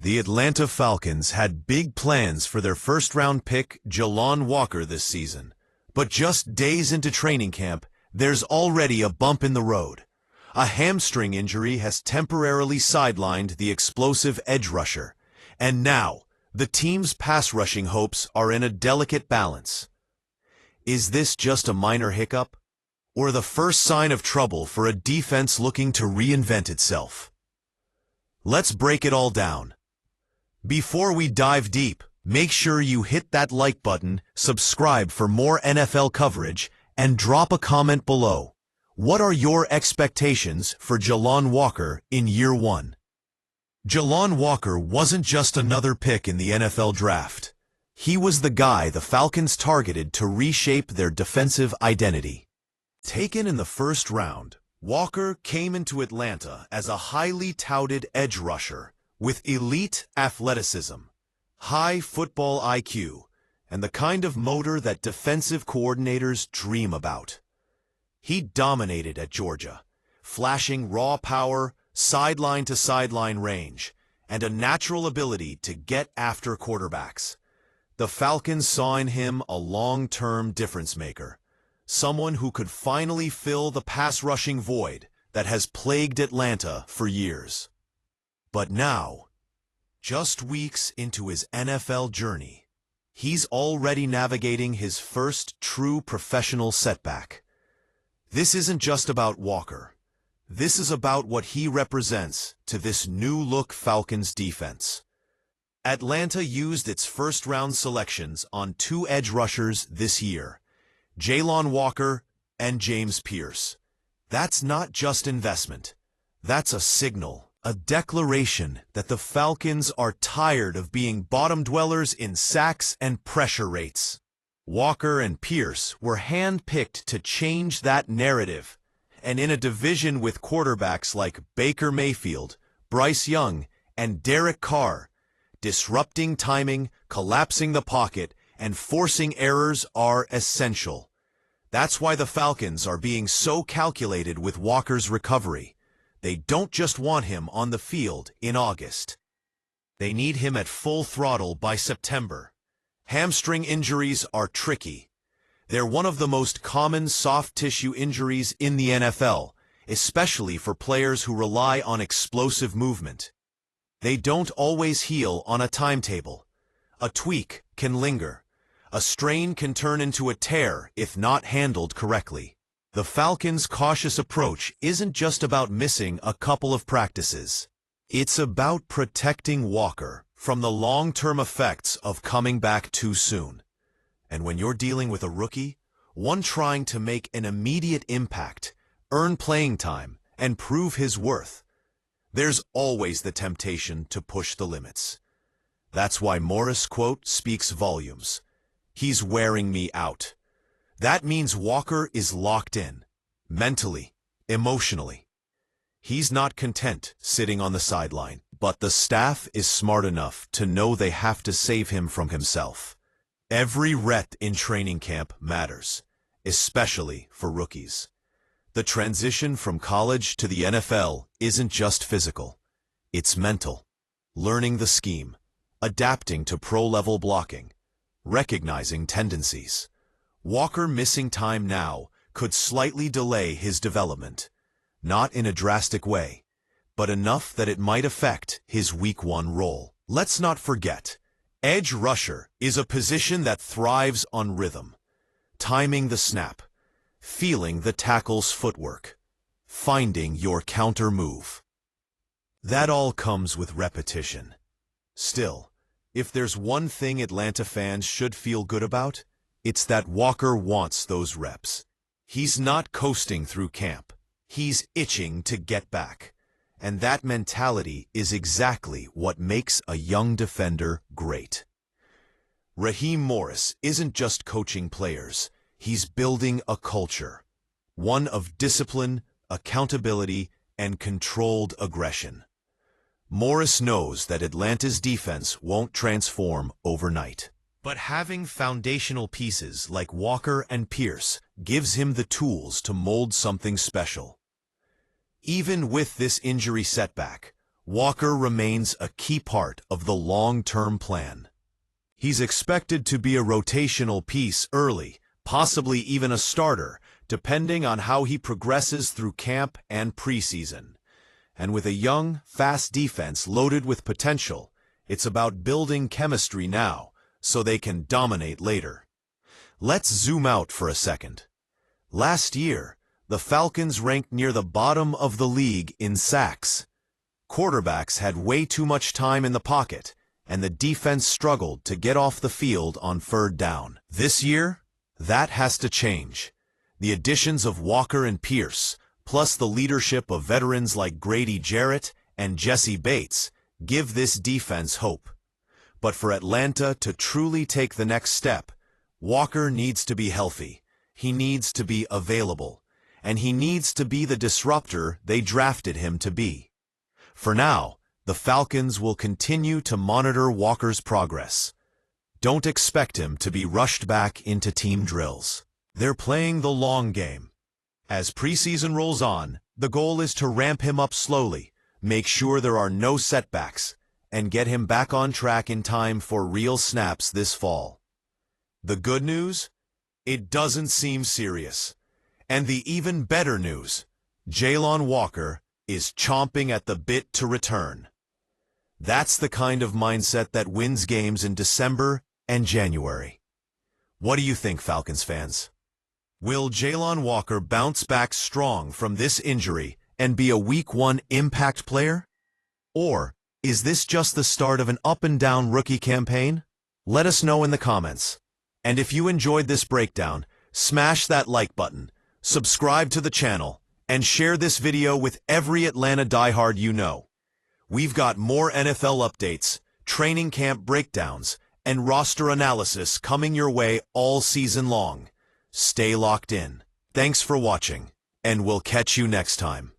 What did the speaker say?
The Atlanta Falcons had big plans for their first-round pick, Jalon Walker, this season. But just days into training camp, there's already a bump in the road. A hamstring injury has temporarily sidelined the explosive edge rusher. And now, the team's pass-rushing hopes are in a delicate balance. Is this just a minor hiccup? Or the first sign of trouble for a defense looking to reinvent itself? Let's break it all down. Before we dive deep, make sure you hit that like button, subscribe for more NFL coverage, and drop a comment below. What are your expectations for Jalon Walker in year one? Jalon Walker wasn't just another pick in the NFL draft. He was the guy the Falcons targeted to reshape their defensive identity. Taken in the first round, Walker came into Atlanta as a highly touted edge rusher with elite athleticism, high football IQ, and the kind of motor that defensive coordinators dream about. He dominated at Georgia, flashing raw power, sideline-to-sideline range, and a natural ability to get after quarterbacks. The Falcons saw in him a long-term difference-maker, someone who could finally fill the pass-rushing void that has plagued Atlanta for years. But now, just weeks into his NFL journey, he's already navigating his first true professional setback. This isn't just about Walker. This is about what he represents to this new-look Falcons defense. Atlanta used its first-round selections on two edge rushers this year, Jalon Walker and James Pearce. That's not just investment. That's a signal. A declaration that the Falcons are tired of being bottom dwellers in sacks and pressure rates. Walker and Pearce were hand-picked to change that narrative, and in a division with quarterbacks like Baker Mayfield, Bryce Young, and Derek Carr, disrupting timing, collapsing the pocket, and forcing errors are essential. That's why the Falcons are being so calculated with Walker's recovery. They don't just want him on the field in August. They need him at full throttle by September. Hamstring injuries are tricky. They're one of the most common soft tissue injuries in the NFL, especially for players who rely on explosive movement. They don't always heal on a timetable. A tweak can linger. A strain can turn into a tear if not handled correctly. The Falcons' cautious approach isn't just about missing a couple of practices. It's about protecting Walker from the long-term effects of coming back too soon. And when you're dealing with a rookie, one trying to make an immediate impact, earn playing time, and prove his worth, there's always the temptation to push the limits. That's why Morris' quote speaks volumes. "He's wearing me out." That means Walker is locked in, mentally, emotionally. He's not content sitting on the sideline, but the staff is smart enough to know they have to save him from himself. Every rep in training camp matters, especially for rookies. The transition from college to the NFL isn't just physical, it's mental. Learning the scheme, adapting to pro-level blocking, recognizing tendencies. Walker missing time now could slightly delay his development, not in a drastic way, but enough that it might affect his Week 1 role. Let's not forget, edge rusher is a position that thrives on rhythm, timing the snap, feeling the tackle's footwork, finding your counter move. That all comes with repetition. Still, if there's one thing Atlanta fans should feel good about, it's that Walker wants those reps. He's not coasting through camp. He's itching to get back. And that mentality is exactly what makes a young defender great. Raheem Morris isn't just coaching players. He's building a culture. One of discipline, accountability, and controlled aggression. Morris knows that Atlanta's defense won't transform overnight. But having foundational pieces like Walker and Pearce gives him the tools to mold something special. Even with this injury setback, Walker remains a key part of the long-term plan. He's expected to be a rotational piece early, possibly even a starter, depending on how he progresses through camp and preseason. And with a young, fast defense loaded with potential, it's about building chemistry now so they can dominate later. Let's zoom out for a second. Last year, the Falcons ranked near the bottom of the league in sacks. Quarterbacks had way too much time in the pocket, and the defense struggled to get off the field on third down. This year, that has to change. The additions of Walker and Pearce, plus the leadership of veterans like Grady Jarrett and Jesse Bates, give this defense hope. But for Atlanta to truly take the next step, Walker needs to be healthy, he needs to be available, and he needs to be the disruptor they drafted him to be. For now, the Falcons will continue to monitor Walker's progress. Don't expect him to be rushed back into team drills. They're playing the long game. As preseason rolls on, the goal is to ramp him up slowly, make sure there are no setbacks, and get him back on track in time for real snaps this fall. The good news? It doesn't seem serious. And the even better news, Jalon Walker is chomping at the bit to return. That's the kind of mindset that wins games in December and January. What do you think, Falcons fans? Will Jalon Walker bounce back strong from this injury and be a Week 1 impact player? Or is this just the start of an up-and-down rookie campaign? Let us know in the comments. And if you enjoyed this breakdown, smash that like button, subscribe to the channel, and share this video with every Atlanta diehard you know. We've got more NFL updates, training camp breakdowns, and roster analysis coming your way all season long. Stay locked in. Thanks for watching, and we'll catch you next time.